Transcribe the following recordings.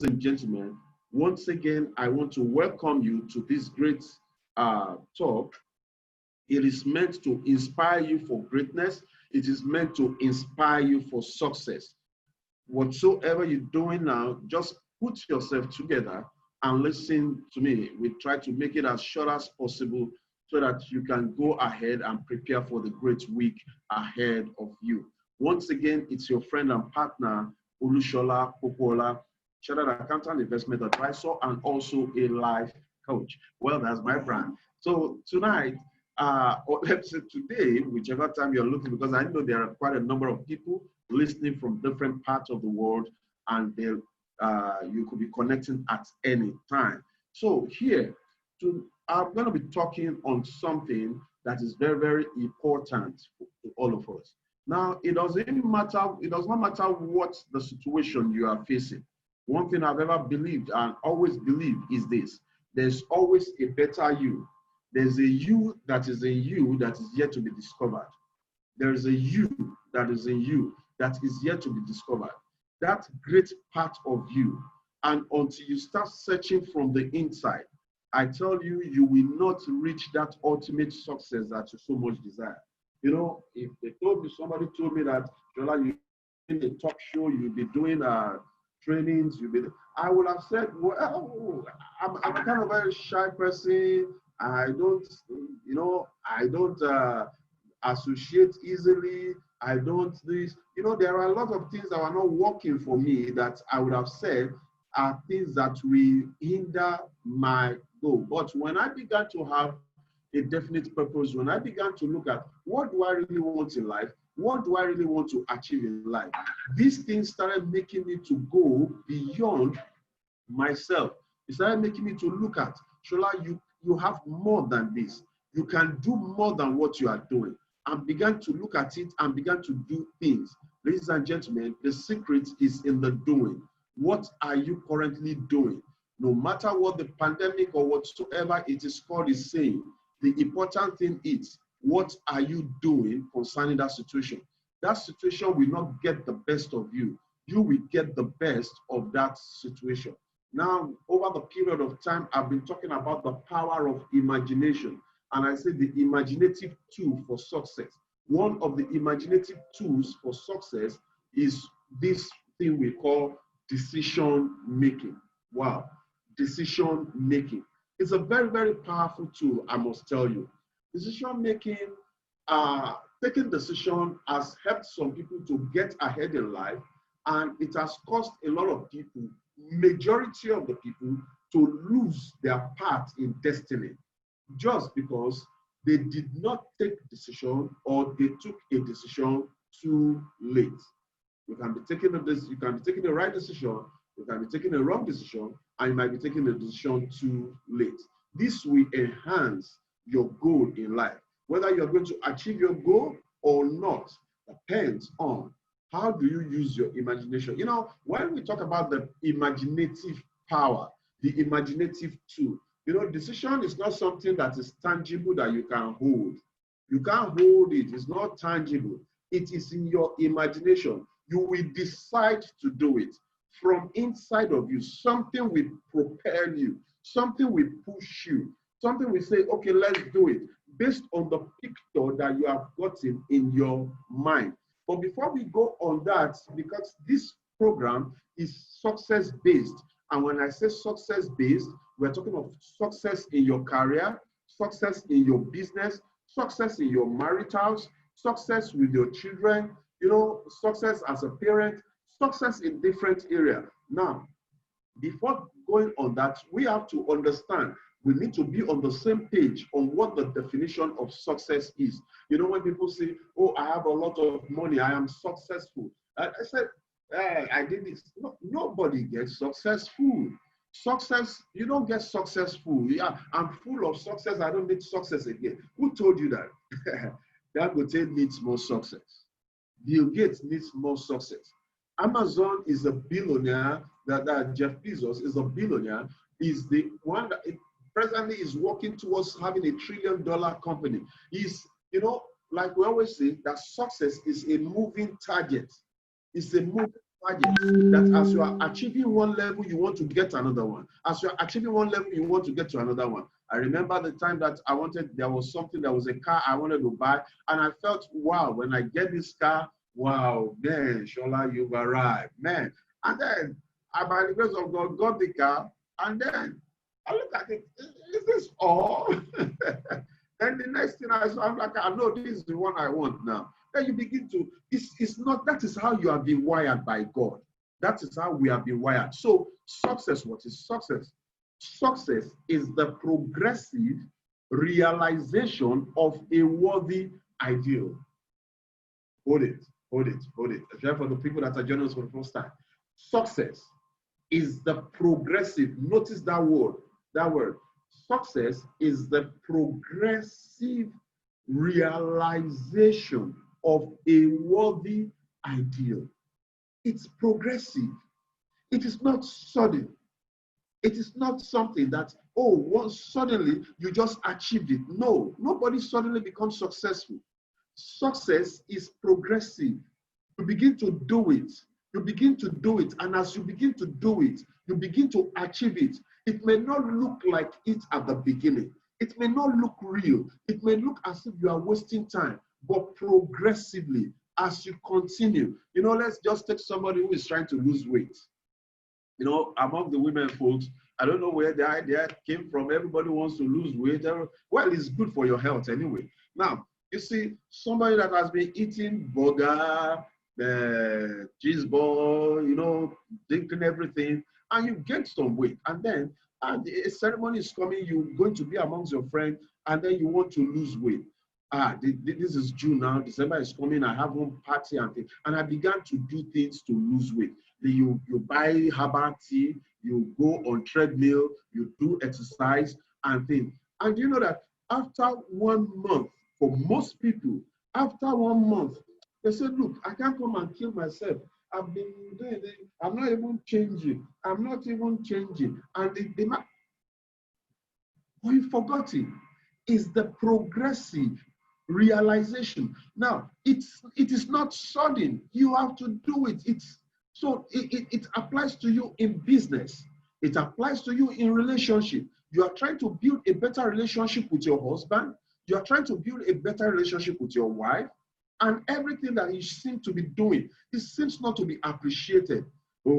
and gentlemen, once again, I want to welcome you to this great talk. It is meant to inspire you for greatness. It is meant to inspire you for success. Whatsoever you're doing now, just put yourself together and listen to me. We try to make it as short as possible so that you can go ahead and prepare for the great week ahead of you. Once again, it's your friend and partner, Olusola Popoola, chartered accountant, investment advisor, and also a life coach. Well, that's my brand. So tonight, or let's say today, whichever time you're looking, because I know there are quite a number of people listening from different parts of the world, and you could be connecting at any time. So here, I'm going to be talking on something that is very, very important to all of us. Now, it doesn't matter, it does not matter what the situation you are facing. One thing I've ever believed and always believe is this: there's always a better you. There's a you that is in you that is yet to be discovered. There is a you that is in you that is yet to be discovered. That great part of you. And until you start searching from the inside, I tell you, you will not reach that ultimate success that you so much desire. You know, if they told me, somebody told me that, Jola, you in a talk show, you'll be doing trainings, I would have said, well, I'm kind of a very shy person. I don't, I don't associate easily. I don't this. There are a lot of things that are not working for me that I would have said are things that will hinder my goal. But when I began to have a definite purpose, when I began to look at what do I really want in life, what do I really want to achieve in life, these things started making me to go beyond myself. It started making me to look at, Shola, you have more than this. You can do more than what you are doing. And began to look at it and began to do things. Ladies and gentlemen, the secret is in the doing. What are you currently doing? No matter what the pandemic or whatsoever it is called is saying, the important thing is, what are you doing concerning that situation? That situation will not get the best of you. You will get the best of that situation. Now, over the period of time, I've been talking about the power of imagination. And I say the imaginative tool for success. One of the imaginative tools for success is this thing we call decision making. Wow, decision making. It's a very, very powerful tool, I must tell you. Decision making, taking decision has helped some people to get ahead in life, and it has caused a lot of people, majority of the people, to lose their path in destiny just because they did not take decision or they took a decision too late. You can be taking you can be taking the right decision, you can be taking a wrong decision, and you might be taking a decision too late. This will enhance your goal in life. Whether you're going to achieve your goal or not depends on how do you use your imagination. When we talk about the imaginative power, the imaginative tool, decision is not something that is tangible that you can hold. You can't hold it. It's not tangible. It is in your imagination. You will decide to do it. From inside of you, something will propel you. Something will push you. Something will say, okay, let's do it, based on the picture that you have gotten in your mind. But before we go on that, because this program is success-based, and when I say success-based, we're talking of success in your career, success in your business, success in your maritals, success with your children, success as a parent, success in different areas. Now, before going on that, we have to understand, we need to be on the same page on what the definition of success is. When people say, oh, I have a lot of money, I am successful. I said, I did this. No, nobody gets successful. Success, you don't get successful. Yeah, I'm full of success. I don't need success again. Who told you that? Dangote needs more success. Bill Gates needs more success. Amazon is a billionaire. That Jeff Bezos is a billionaire. Is the one that presently is working towards having $1 trillion company. He's, like we always say, that success is a moving target. It's a moving target, that as you are achieving one level, you want to get another one. As you are achieving one level, you want to get to another one. I remember the time that there was a car I wanted to buy, and I felt, wow, when I get this car, wow, man, Shola, you've arrived, man. And then, by the grace of God, got the car, and then I look at it, is this all? Then the next thing I saw, I'm like, I know this is the one I want now. Then you begin to, it's not, that is how you have been wired by God. That is how we have been wired. So success, what is success? Success is the progressive realization of a worthy ideal. Hold it, hold it, hold it. For the people that are joining us for the first time. Success is the progressive, notice that word. Success is the progressive realization of a worthy ideal. It's progressive. It is not sudden. It is not something that, once suddenly you just achieved it. No, nobody suddenly becomes successful. Success is progressive. You begin to do it. You begin to do it. And as you begin to do it, you begin to achieve it. It may not look like it at the beginning. It may not look real. It may look as if you are wasting time. But progressively, as you continue, let's just take somebody who is trying to lose weight. Among the women folks, I don't know where the idea came from. Everybody wants to lose weight. Well, it's good for your health anyway. Now, you see, somebody that has been eating burger, cheese ball, drinking everything, and you get some weight. And then a ceremony is coming, you're going to be amongst your friends, and then you want to lose weight. This is June now, December is coming, I have one party and things. And I began to do things to lose weight. You buy herbal tea, you go on treadmill, you do exercise and things. And you know that after 1 month, for most people, after 1 month, they said, look, I can't come and kill myself. I've been doing it. I'm not even changing. I'm not even changing. And what you forgot is the progressive realization. Now, it is not sudden. You have to do it. It applies to you in business. It applies to you in relationship. You are trying to build a better relationship with your husband. You are trying to build a better relationship with your wife. And everything that you seem to be doing, it seems not to be appreciated.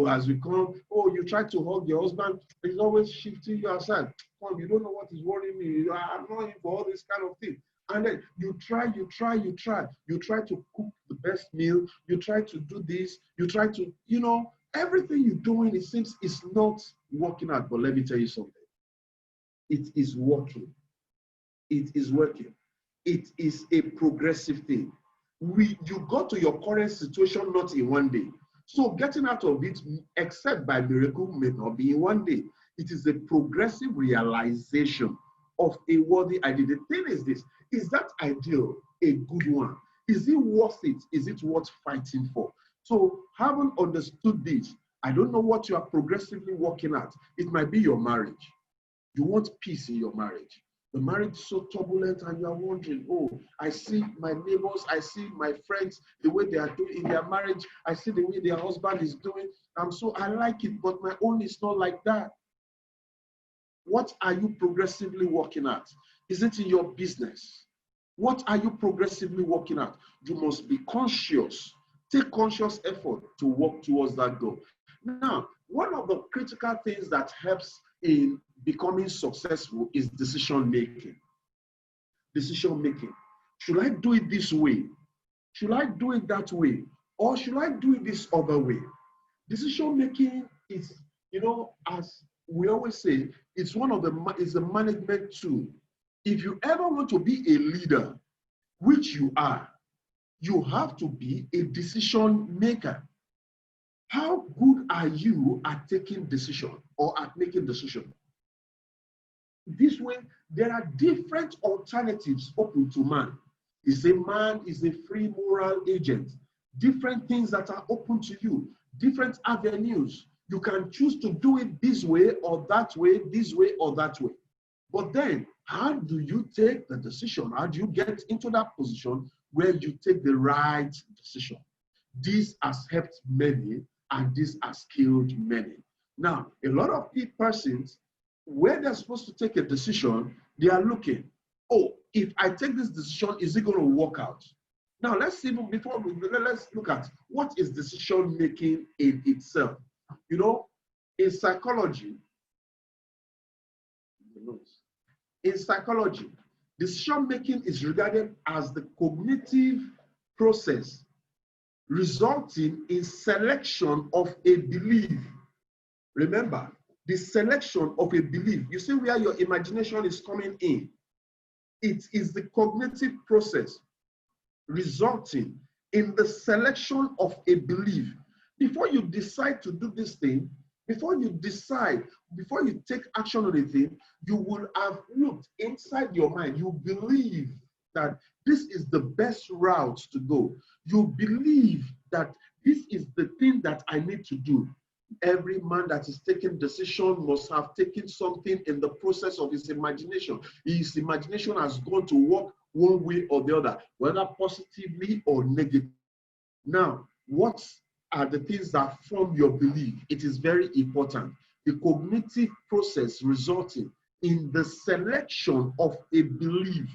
As we come, you try to hug your husband, he's always shifting you aside. Come, you don't know what is worrying me. I'm not in for all this kind of thing. And then you try. You try to cook the best meal. You try to do this. You try to, everything you're doing, it seems is not working out. But let me tell you something. It is working. It is working. It is a progressive thing. You got to your current situation not in 1 day. So getting out of it, except by miracle, may not be in 1 day. It is a progressive realization of a worthy ideal. The thing is this, is that ideal a good one? Is it worth it? Is it worth fighting for? So having understood this, I don't know what you are progressively working at. It might be your marriage. You want peace in your marriage. The marriage is so turbulent and you are wondering, I see my neighbors, I see my friends, the way they are doing in their marriage, I see the way their husband is doing. I like it, but my own is not like that. What are you progressively working at? Is it in your business? What are you progressively working at? You must be conscious. Take conscious effort to work towards that goal. Now, one of the critical things that helps in becoming successful is decision making. Decision making. Should I do it this way? Should I do it that way? Or should I do it this other way? Decision making is, as we always say, it's a management tool. If you ever want to be a leader, which you are, you have to be a decision maker. How good are you at taking decision or at making decision? This way, there are different alternatives open to man. Man is a free moral agent. Different things that are open to you, different avenues. You can choose to do it this way or that way, this way or that way. But then, how do you take the decision? How do you get into that position where you take the right decision? This has helped many and these are skilled many. Now, a lot of persons, when they're supposed to take a decision, they are looking, oh, if I take this decision, is it going to work out? Now, let's look at what is decision making in itself. You know, in psychology, decision making is regarded as the cognitive process resulting in selection of a belief. Remember, the selection of a belief. You see where your imagination is coming in. It is the cognitive process resulting in the selection of a belief. Before you decide to do this thing, before you take action on a thing, you will have looked inside your mind. You believe that this is the best route to go. You believe that this is the thing that I need to do. Every man that is taking decision must have taken something in the process of his imagination. His imagination has gone to work one way or the other, whether positively or negatively. Now, what are the things that form your belief? It is very important. The cognitive process resulting in the selection of a belief.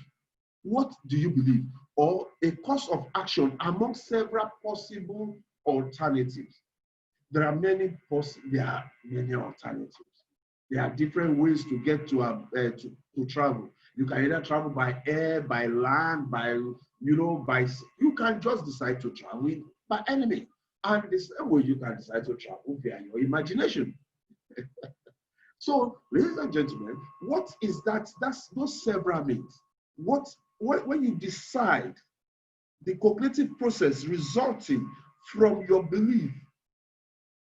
What do you believe? Or a course of action among several possible alternatives. There are many alternatives. There are different ways to get to travel. You can either travel by air, by land, you can just decide to travel by any means. And the same way you can decide to travel via your imagination. So, ladies and gentlemen, what is that? That's those several means. When you decide, the cognitive process resulting from your belief,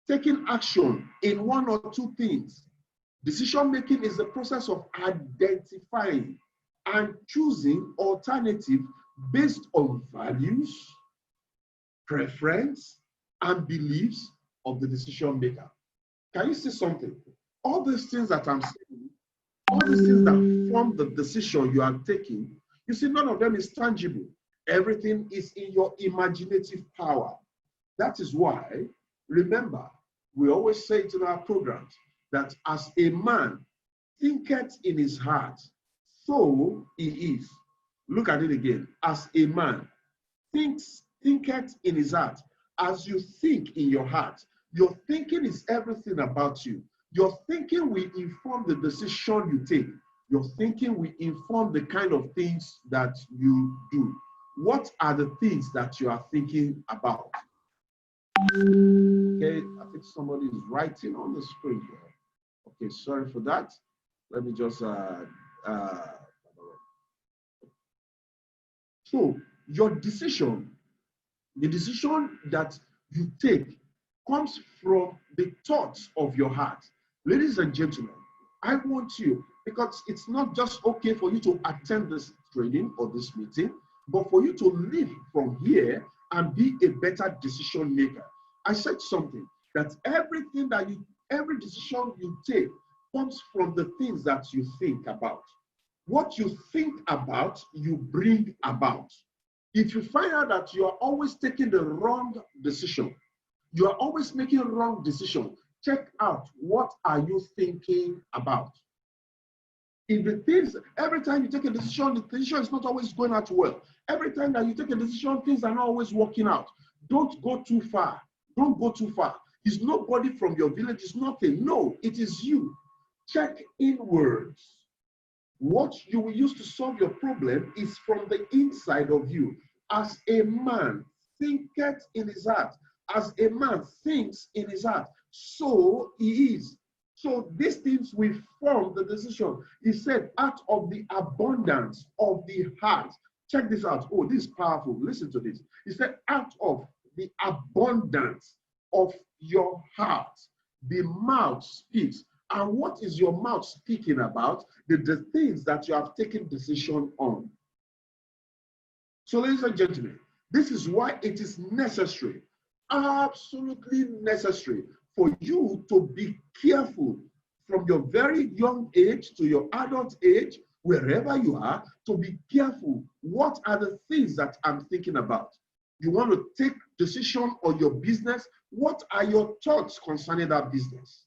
taking action in one or two things. Decision making is the process of identifying and choosing alternative based on values, preference, and beliefs of the decision maker. Can you see something? All these things that I'm saying, all these things that form the decision you are taking, you see, none of them is tangible. Everything is in your imaginative power. That is why, remember, we always say it in our programs that as a man thinketh in his heart, so he is. Look at it again. As a man thinketh in his heart, as you think in your heart, your thinking is everything about you. Your thinking will inform the decision you take. Your thinking will inform the kind of things that you do. What are the things that you are thinking about? Okay, I think somebody is writing on the screen here. Okay, sorry for that. Let me just so your decision, the decision that you take comes from the thoughts of your heart. Ladies and gentlemen, I want you, because it's not just okay for you to attend this training or this meeting, but for you to live from here and be a better decision maker. I said something that every decision you take comes from the things that you think about. What you think about, you bring about. If you find out that you are always taking the wrong decision, you are always making a wrong decision, check out what are you thinking about. If the things, every time you take a decision, the decision is not always going out well. Every time that you take a decision, things are not always working out. Don't go too far. Don't go too far. It's nobody from your village, it's nothing. No, it is you. Check inwards. What you will use to solve your problem is from the inside of you. As a man thinketh in his heart, as a man thinks in his heart, so he is. So these things will form the decision. He said, out of the abundance of the heart. Check this out. Oh, this is powerful. Listen to this. He said, out of the abundance of your heart, the mouth speaks. And what is your mouth speaking about? The things that you have taken decision on. So, ladies and gentlemen, this is why it is necessary, absolutely necessary, for you to be careful from your very young age to your adult age, wherever you are, to be careful. What are the things that I'm thinking about? You want to take decision on your business. What are your thoughts concerning that business?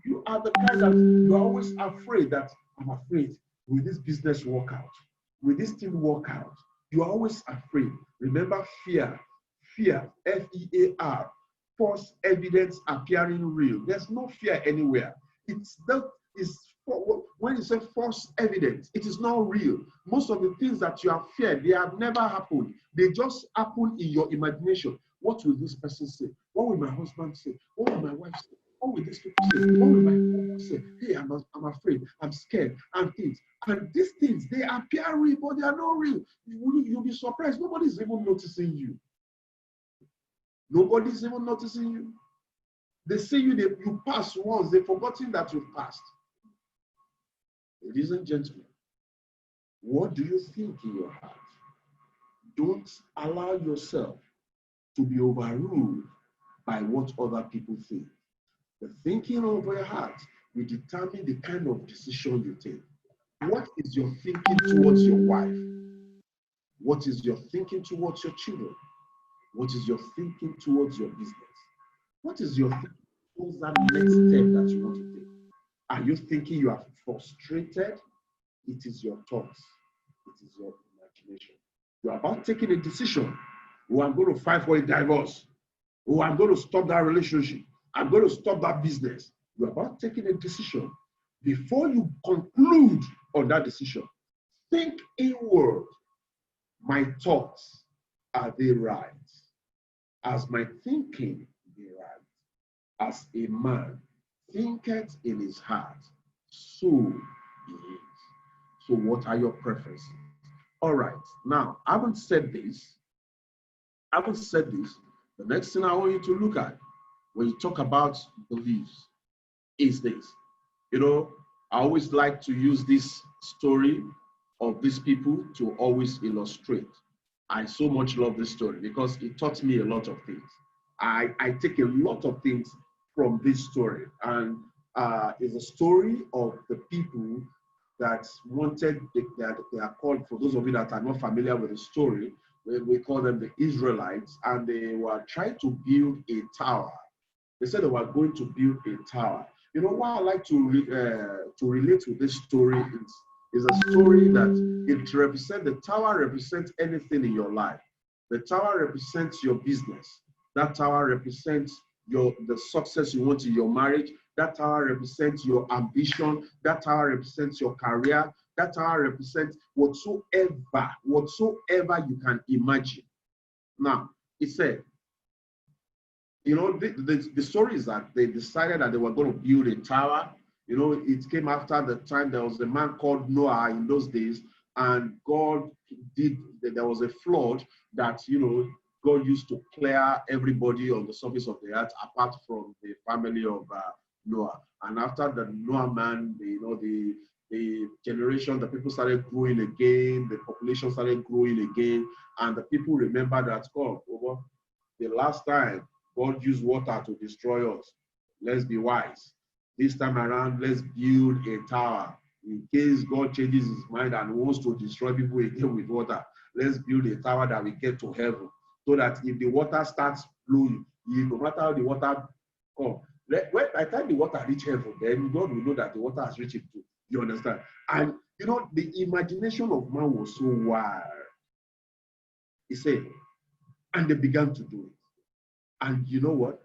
You are the kind that you are always afraid that, I'm afraid, will this business work out? Will this thing work out? You are always afraid. Remember fear, F-E-A-R, false evidence appearing real. There's no fear anywhere. It's that is when you say false evidence, it is not real. Most of the things that you have feared, they have never happened. They just happen in your imagination. What will this person say? What will my husband say? What will my wife say? What will this people say? What will my people say? Hey, I'm afraid, I'm scared, and things. And these things, they appear real, but they are not real. You'll be surprised. Nobody's even noticing you. Nobody's even noticing you. They see you, you pass once, they've forgotten that you've passed. Ladies and gentlemen, what do you think in your heart? Don't allow yourself to be overruled by what other people think. The thinking of your heart will determine the kind of decision you take. What is your thinking towards your wife? What is your thinking towards your children? What is your thinking towards your business? What is your thinking towards that next step that you want to take? Are you thinking you are frustrated? It is your thoughts. It is your imagination. You are about taking a decision. Oh, I'm going to fight for a divorce. Oh, I'm going to stop that relationship. I'm going to stop that business. You're about taking a decision. Before you conclude on that decision, think inward. My thoughts, are they right? As my thinking be right? As a man thinketh in his heart, so he is. So what are your preferences? All right. Now, I haven't said this. The next thing I want you to look at when you talk about beliefs is this. You know, I always like to use this story of these people to always illustrate. I so much love this story because it taught me a lot of things. I take a lot of things from this story, and it's a story of the people that wanted, they are called, for those of you that are not familiar with the story, we call them the Israelites, and they were trying to build a tower. They said they were going to build a tower. You know, what I like to relate with this story is a story that it represents, the tower represents anything in your life. The tower represents your business. That tower represents the success you want in your marriage. That tower represents your ambition. That tower represents your career. That tower represents whatsoever you can imagine. Now, it said, you know, the story is that they decided that they were going to build a tower. You know, it came after the time there was a man called Noah in those days, and there was a flood that, you know, God used to clear everybody on the surface of the earth apart from the family of Noah. And after the Noah man, the generation, the people started growing again, the population started growing again, and the people remember that, God, over the last time God used water to destroy us. Let's be wise. This time around, let's build a tower. In case God changes his mind and wants to destroy people again with water, let's build a tower that we get to heaven. So that if the water starts flowing, no matter how the water comes, by the time the water reaches heaven, then God will know that the water has reached it too. You understand? And you know, the imagination of man was so wild. He said, and they began to do it. And you know what?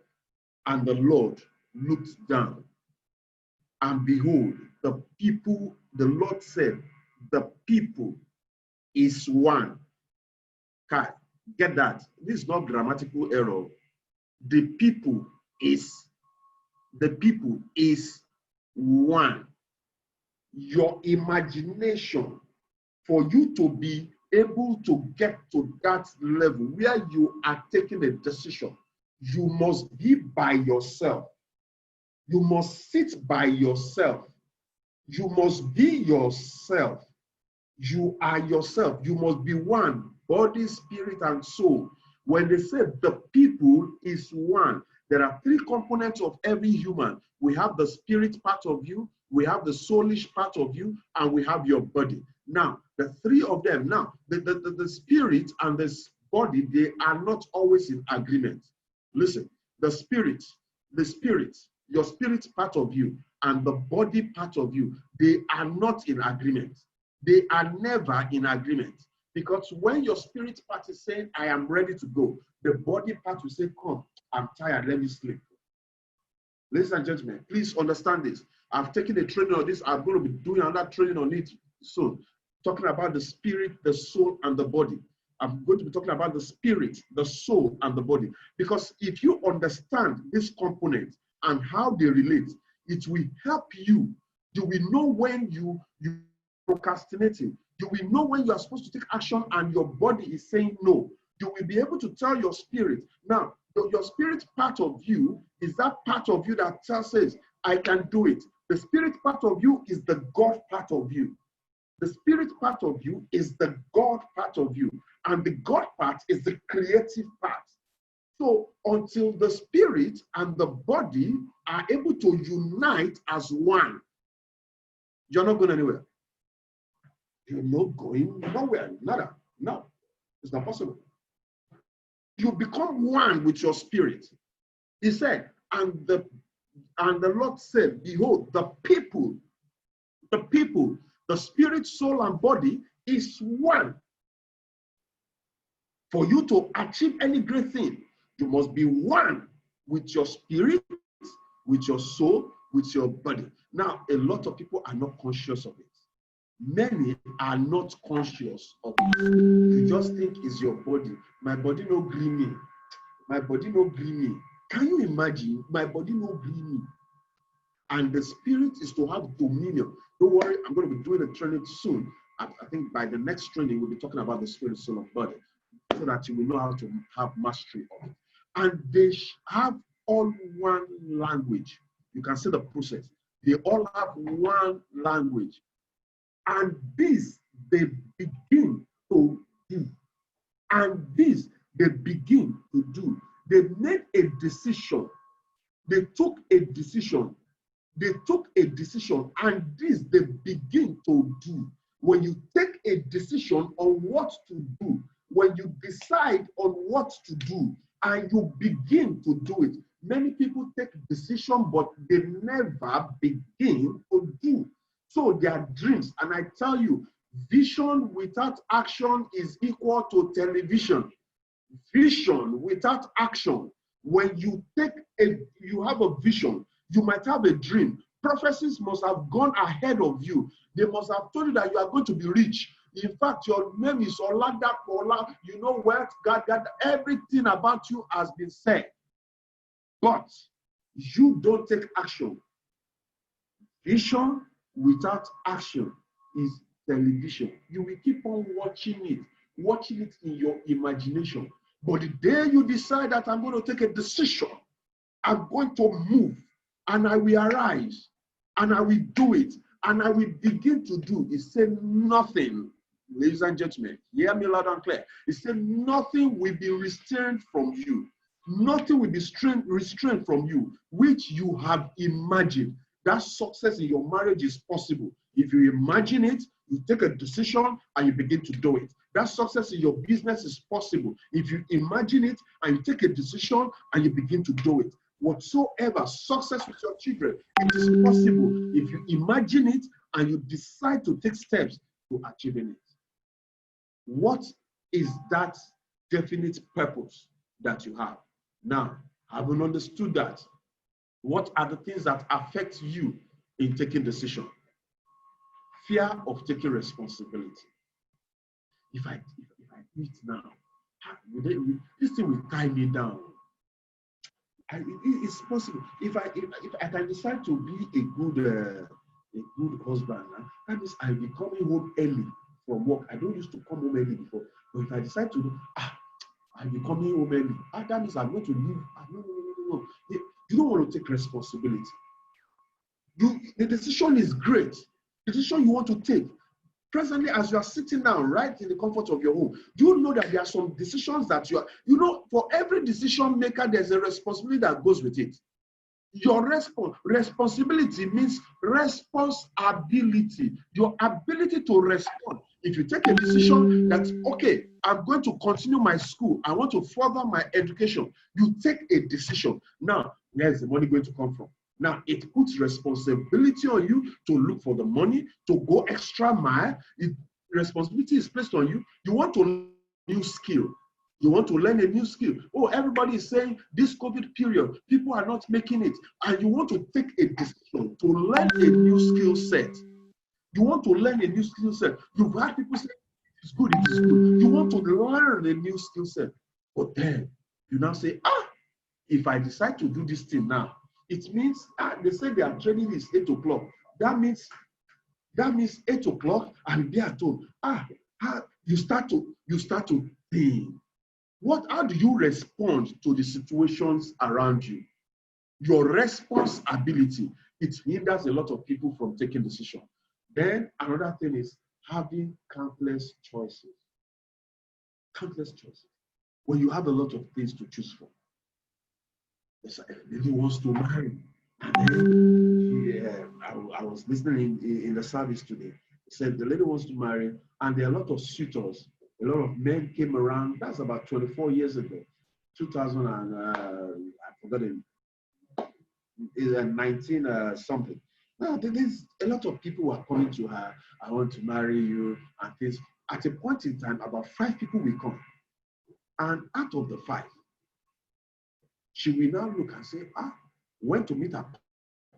And the Lord looked down, and behold, the people, the Lord said, the people is one. Okay, get that? This is not grammatical error. The people is one. Your imagination, for you to be able to get to that level where you are taking a decision, you must be by yourself. You must sit by yourself. You must be yourself. You are yourself. You must be one, body, spirit, and soul. When they say the people is one, there are three components of every human. We have the spirit part of you, we have the soulish part of you, and we have your body. Now, the three of them, now, the spirit and the body, they are not always in agreement. Listen, the spirit, your spirit part of you and the body part of you, they are not in agreement. They are never in agreement. Because when your spirit part is saying, I am ready to go, the body part will say, come, I'm tired, let me sleep. Ladies and gentlemen, please understand this. I've taken a training on this. I'm going to be doing another training on it soon. Talking about the spirit, the soul, and the body. I'm going to be talking about the spirit, the soul, and the body. Because if you understand this component and how they relate, it will help you. You will know when you're procrastinating. You will know when you are supposed to take action and your body is saying no. You will be able to tell your spirit. Now, your spirit part of you is that part of you that says, I can do it. The spirit part of you is the God part of you. The spirit part of you is the God part of you. And the God part is the creative part. So until the spirit and the body are able to unite as one, you're not going anywhere. You're not going nowhere. Nada. No, it's not possible. You become one with your spirit. He said, and the Lord said, behold, the people, the spirit, soul, and body is one. For you to achieve any great thing, you must be one with your spirit, with your soul, with your body. Now, a lot of people are not conscious of it. Many are not conscious of it. You just think it's your body. My body no gree me. My body no gree me. Can you imagine? My body no gree me. And the spirit is to have dominion. Don't worry, I'm going to be doing a training soon. I think by the next training, we'll be talking about the spirit, soul, and body, so that you will know how to have mastery of it. And they have all one language. You can see the process. They all have one language. And this they begin to do. And this they begin to do. They made a decision. They took a decision. They took a decision, and this they begin to do. When you take a decision on what to do, when you decide on what to do, and you begin to do it, many people take decision, but they never begin to do. So their dreams, and I tell you, vision without action is equal to television. Vision without action. When you have a vision, you might have a dream. Prophecies must have gone ahead of you. They must have told you that you are going to be rich. In fact, your name is Oladapola. You know what? God, everything about you has been said. But you don't take action. Vision without action is television. You will keep on watching it in your imagination. But the day you decide that I'm going to take a decision, I'm going to move, and I will arise, and I will do it, and I will begin to do. It said nothing, ladies and gentlemen, hear me loud and clear. It said nothing will be restrained from you. Nothing will be restrained from you, which you have imagined. That success in your marriage is possible. If you imagine it, you take a decision and you begin to do it. That success in your business is possible. If you imagine it and you take a decision and you begin to do it. Whatsoever success with your children, it is possible if you imagine it and you decide to take steps to achieving it. What is that definite purpose that you have? Now, having understood that, what are the things that affect you in taking decision? Fear of taking responsibility. If I do it now, this thing will tie me down. It's possible. If I can decide to be a good husband, that means I'll be coming home early from work. I don't used to come home early before, but if I decide to do, I'll be coming home early. That means I'm going to leave. No. You don't want to take responsibility. The decision is great. The decision you want to take. Presently, as you are sitting down right in the comfort of your home, do you know that there are some decisions that for every decision maker, there's a responsibility that goes with it. Your responsibility means responsibility, your ability to respond. If you take a decision that, okay, I'm going to continue my school, I want to further my education, you take a decision. Now, where's the money going to come from? Now, it puts responsibility on you to look for the money, to go extra mile. Responsibility is placed on you. You want to learn a new skill. You want to learn a new skill. Oh, everybody is saying this COVID period, people are not making it. And you want to take a decision to learn a new skill set. You want to learn a new skill set. You've heard people say, it's good, it is good. You want to learn a new skill set. But then you now say, if I decide to do this thing now, it means, they say their training is 8 o'clock. That means 8 o'clock, I'll be at home. You start to think. How do you respond to the situations around you? Your responsibility, it hinders a lot of people from taking decisions. Then another thing is having countless choices. Countless choices. When you have a lot of things to choose from. A lady wants to marry. And then I was listening in the service today. He said the lady wants to marry, and there are a lot of suitors. A lot of men came around. That's about 24 years ago, 2000 and I forgot it. 19 something. Now there's a lot of people who are coming to her. I want to marry you, and things. At a point in time, about 5 people will come, and out of the 5, she will now look and say, went to meet her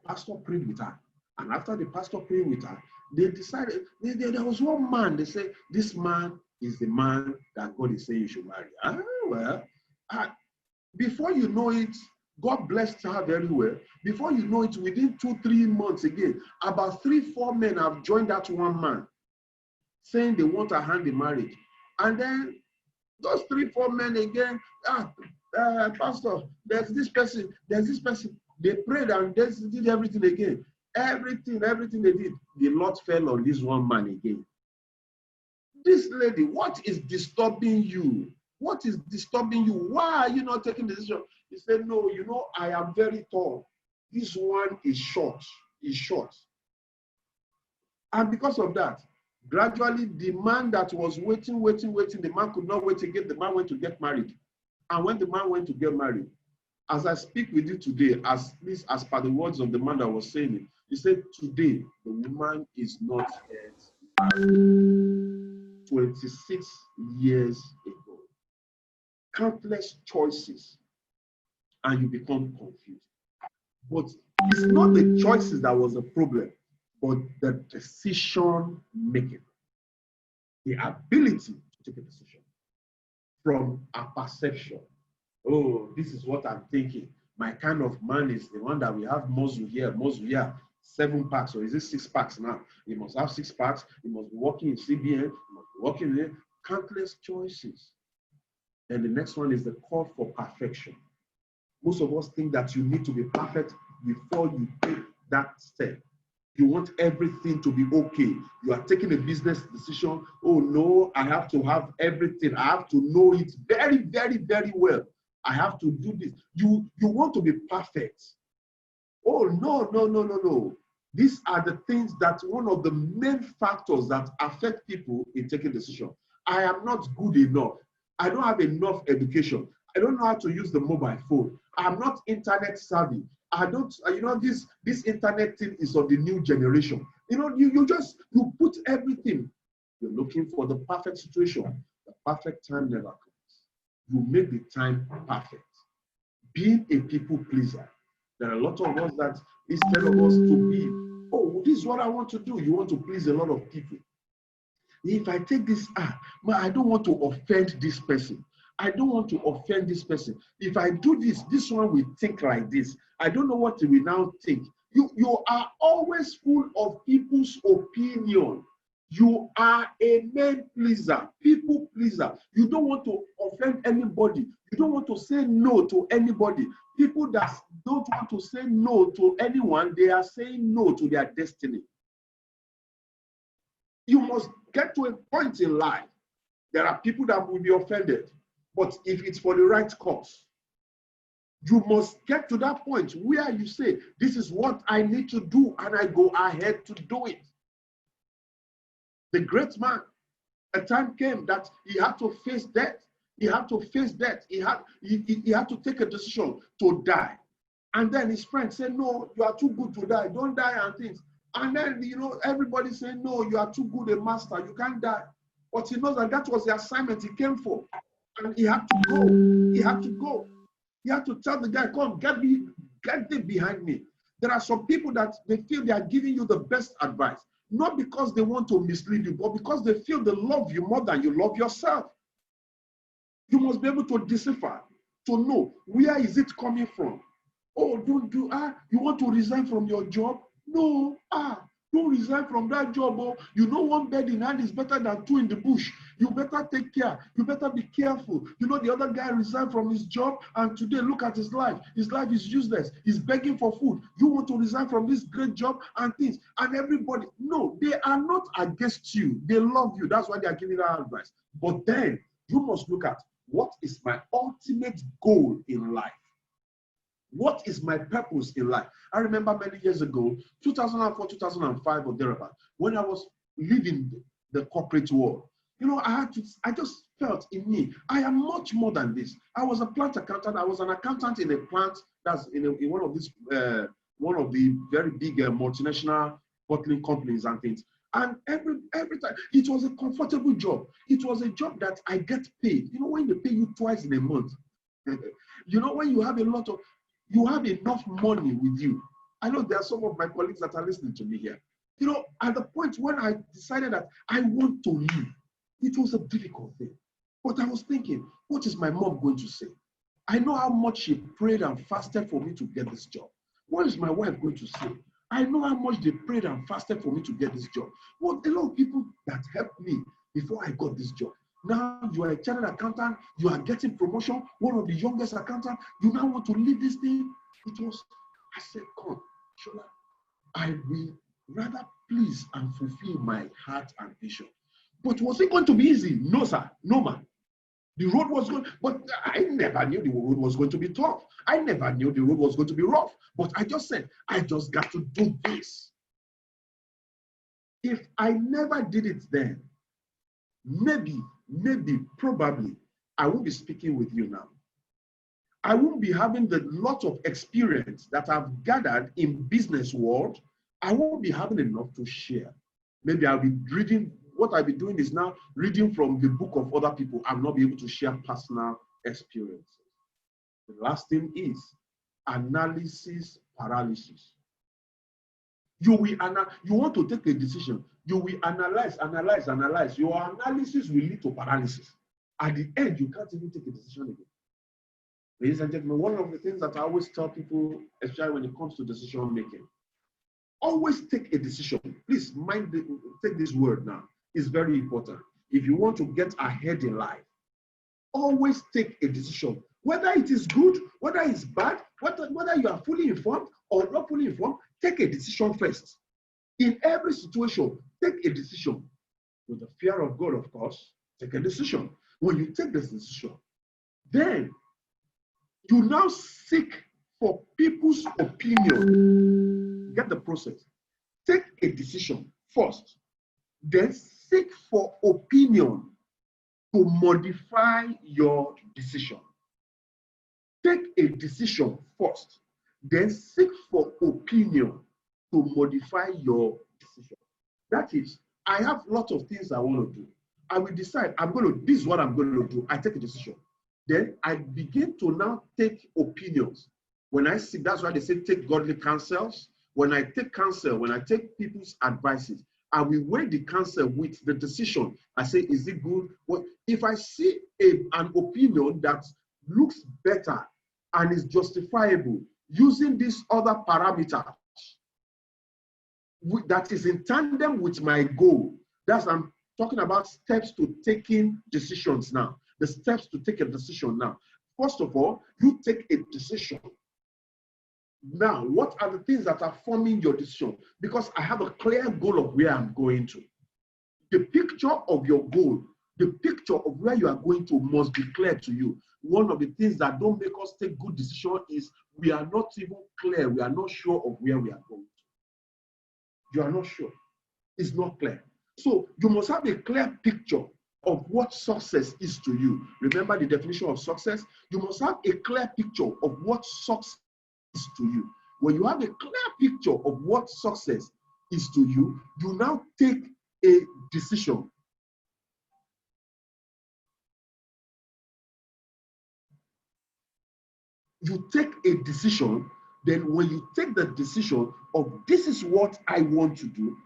pastor, prayed with her, and after the pastor prayed with her, they decided there was one man. They say this man is the man that God is saying you should marry. Before you know it, God blessed her very well. Before you know it, within 2-3 months again, about 3-4 men have joined that one man, saying they want her hand in marriage. And then those 3-4 men again, pastor, there's this person. They prayed and they did everything again. Everything they did, the lot fell on this one man again. This lady, what is disturbing you? What is disturbing you? Why are you not taking the decision? He said, no, I am very tall. This one is short. He's short. And because of that, gradually the man that was waiting, the man could not wait again. The man went to get married. And when the man went to get married, as I speak with you today, as per the words of the man that was saying it, he said, today, the woman is not yet married. 26 years ago. Countless choices, and you become confused. But it's not the choices that was the problem, but the decision making. The ability to take a decision from a perception. Oh, this is what I'm thinking. My kind of man is the one that we have muscle here, 7 packs, or is it 6 packs now? He must have 6 packs. He must be working in CBN. He must be working there. Countless choices. And the next one is the call for perfection. Most of us think that you need to be perfect before you take that step. You want everything to be okay. You are taking a business decision. Oh no, I have to have everything. I have to know it very, very, very well. I have to do this. You want to be perfect. Oh no. These are the things that one of the main factors that affect people in taking decisions. I am not good enough. I don't have enough education. I don't know how to use the mobile phone. I'm not internet savvy. I don't, this internet thing is of the new generation. You put everything. You're looking for the perfect situation. The perfect time never comes. You make the time perfect. Being a people pleaser. There are a lot of us that instead of us to be, oh, this is what I want to do. You want to please a lot of people. If I take this, I don't want to offend this person. I don't want to offend this person. If I do this, this one will think like this. I don't know what he will now think. You are always full of people's opinion. You are a man pleaser, people pleaser. You don't want to offend anybody. You don't want to say no to anybody. People that don't want to say no to anyone, they are saying no to their destiny. You must get to a point in life. There are people that will be offended, but if it's for the right cause, You must get to that point where you say, this is what I need to do, and I go ahead to do it. The great man, a time came that he had to face death. He had to face death. He had to take a decision to die. And then his friend said, no, you are too good to die. Don't die and things. And then, everybody said, no, you are too good a master. You can't die. But he knows that was the assignment he came for. And he had to go. He had to go. He had to tell the guy, come, get thee behind me. There are some people that they feel they are giving you the best advice, not because they want to mislead you, but because they feel they love you more than you love yourself. You must be able to decipher, to know where is it coming from. Oh, you want to resign from your job? No, don't resign from that job. Oh, one bed in hand is better than two in the bush. You better take care. You better be careful. The other guy resigned from his job, and today look at his life. His life is useless. He's begging for food. You want to resign from this great job and things. And everybody, no, they are not against you. They love you. That's why they are giving that advice. But then you must look at, what is my ultimate goal in life? What is my purpose in life? I remember many years ago, 2004, 2005 or thereabout, when I was leaving the corporate world, I just felt in me, I am much more than this. I was a plant accountant. I was an accountant in a plant that's in one of the very big multinational bottling companies and things. And every time, it was a comfortable job. It was a job that I get paid. When they pay you twice in a month, when you have you have enough money with you. I know there are some of my colleagues that are listening to me here. At the point when I decided that I want to leave, it was a difficult thing. But I was thinking, what is my mom going to say? I know how much she prayed and fasted for me to get this job. What is my wife going to say? I know how much they prayed and fasted for me to get this job. Well, a lot of people that helped me before I got this job. Now you are a chartered accountant, you are getting promotion, one of the youngest accountants, you now want to leave this thing. I said, come, Shola, I will rather please and fulfill my heart ambition. But was it going to be easy? No, sir, no, man. The road was good, but I never knew the road was going to be tough. I never knew the road was going to be rough. But I just said, I just got to do this. If I never did it then, maybe, probably, I won't be speaking with you now. I won't be having the lot of experience that I've gathered in business world. I won't be having enough to share. Maybe I'll be reading. What I'll be doing is now reading from the book of other people. I'll not be able to share personal experiences. The last thing is analysis paralysis. You want to take a decision. You will analyze. Your analysis will lead to paralysis. At the end, you can't even take a decision again. Ladies and gentlemen, one of the things that I always tell people, especially when it comes to decision making, always take a decision. Please take this word now. It's very important. If you want to get ahead in life, always take a decision. Whether it is good, whether it's bad, whether you are fully informed or not fully informed, take a decision first. In every situation, take a decision. With the fear of God, of course, take a decision. When you take this decision, then you now seek for people's opinion. Get the process. Take a decision first, then seek for opinion to modify your decision. Take a decision first, then seek for opinion to modify your decision. That is, I have lots of things I want to do. I will decide, this is what I'm going to do. I take a decision. Then I begin to now take opinions. When I see, that's why they say take godly counsels. When I take counsel, when I take people's advices, I will weigh the counsel with the decision. I say, is it good? Well, if I see an opinion that looks better and is justifiable using these other parameters that is in tandem with my goal, I'm talking about steps to taking decisions now. The steps to take a decision now. First of all, you take a decision. Now, what are the things that are forming your decision? Because I have a clear goal of where I'm going to. The picture of your goal, the picture of where you are going to must be clear to you. one of the things that don't make us take good decisions is we are not even clear. We are not sure of where we are going to. You are not sure. It's not clear. So you must have a clear picture of what success is to you. Remember the definition of success? You must have a clear picture of what success is to you. When you have a clear picture of what success is to you, you now take a decision. You take a decision, then when you take the decision of this is what I want to do,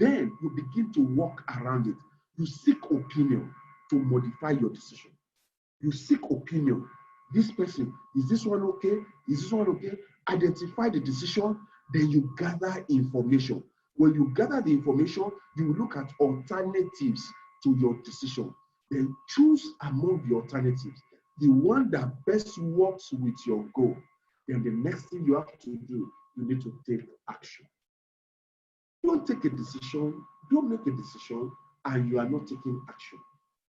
then you begin to walk around it. You seek opinion to modify your decision. You seek opinion. This person, is this one okay? Is this one okay? Identify the decision, then you gather information. When you gather the information, you look at alternatives to your decision. Then choose among the alternatives, the one that best works with your goal. Then the next thing you have to do, you need to take action. Don't take a decision, don't make a decision, and you are not taking action.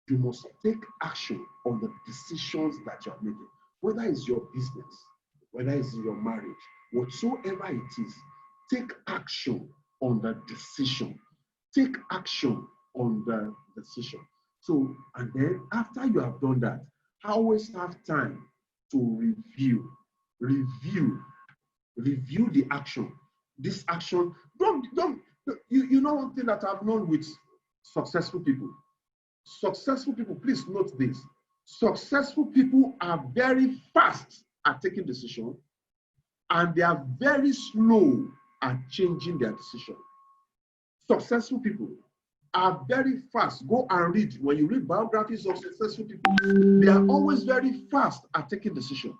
You must take action on the decisions that you are making, whether it's your business, whether it's your marriage, whatsoever it is, take action on the decision. Take action on the decision. So, and then after you have done that, always have time to review the action. This action, you know one thing that I've known with successful people. Successful people, please note this. Successful people are very fast at taking decisions, and they are very slow at changing their decision. Successful people are very fast. Go and read. When you read biographies of successful people, they are always very fast at taking decisions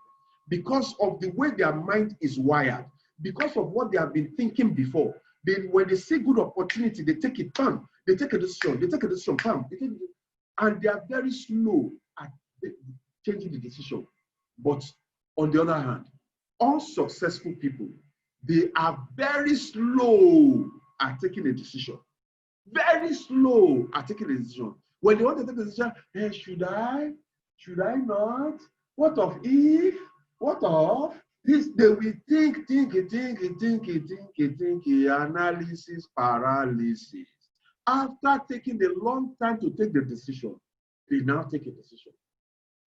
because of the way their mind is wired, because of what they have been thinking before. When they see good opportunity, they take it, bam, they take a decision, bam, and they are very slow at changing the decision. But on the other hand, unsuccessful people, they are very slow at taking a decision. Very slow at taking a decision. When they want to take a decision, hey, should I? Should I not? What of if? What of? This, they will think, analysis paralysis. After taking a long time to take the decision, they now take a decision.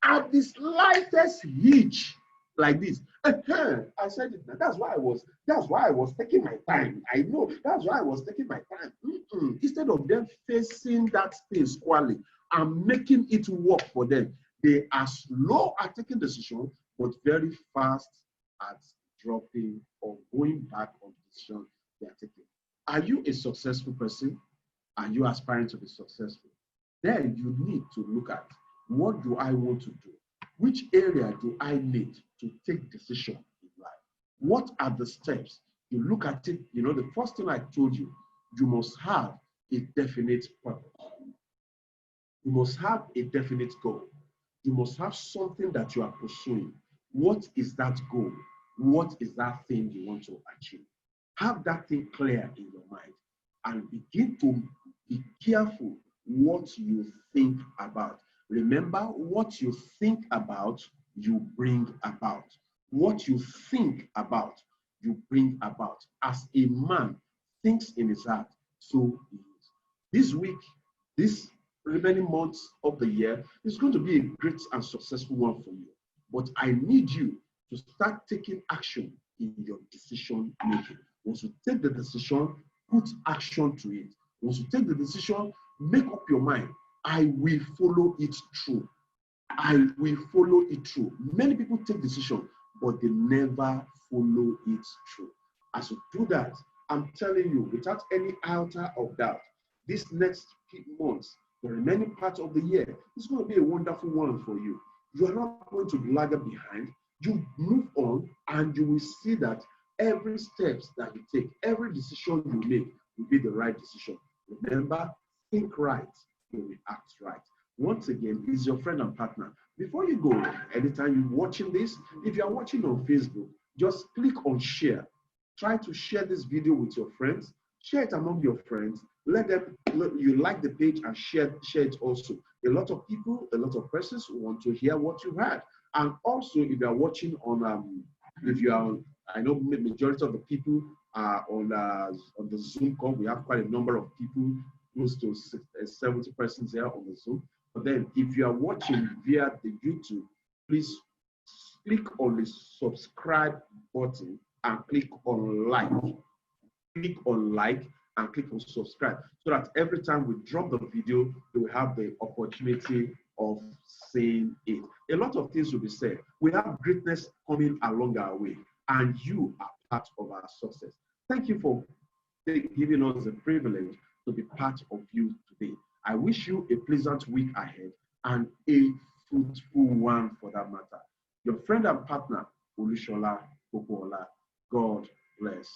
At the slightest hitch like this, I said it. That's why I was taking my time. I know that's why I was taking my time. Instead of them facing that thing squarely and making it work for them, they are slow at taking decisions, but very fast at dropping or going back on the decision they are taking. Are you a successful person? Are you aspiring to be successful? Then you need to look at, what do I want to do? Which area do I need to take decision in life? What are the steps? You look at it, the first thing I told you, you must have a definite purpose. You must have a definite goal. You must have something that you are pursuing. What is that goal? What is that thing you want to achieve? Have that thing clear in your mind and begin to be careful what you think about. Remember, what you think about, you bring about. What you think about, you bring about. As a man thinks in his heart, so he is. This week, this remaining months of the year is going to be a great and successful one for you. But I need you to start taking action in your decision making. Once you take the decision, put action to it. Once you take the decision, make up your mind. I will follow it through. I will follow it through. Many people take decisions, but they never follow it through. As you do that, I'm telling you, without any iota of doubt, this next months, the remaining part of the year, is going to be a wonderful one for you. You are not going to lag behind. You move on, and you will see that every steps that you take, every decision you make will be the right decision. Remember, think right, you will act right. Once again, is your friend and partner. Before you go, anytime you're watching this, if you are watching on Facebook, just click on share. Try to share this video with your friends. Share it among your friends. Let them, you like the page and share it also. A lot of people, a lot of persons want to hear what you heard. And also, if you are watching on, if you are, I know majority of the people are on the Zoom call. We have quite a number of people, close to 70 persons here on the Zoom. But then, if you are watching via the YouTube, please click on the subscribe button and click on like. Click on like and click on subscribe so that every time we drop the video, you will have the opportunity of seeing it. A lot of things will be said. We have greatness coming along our way, and you are part of our success. Thank you for giving us the privilege to be part of you today. I wish you a pleasant week ahead and a fruitful one for that matter. Your friend and partner, Olusola Popoola. God bless.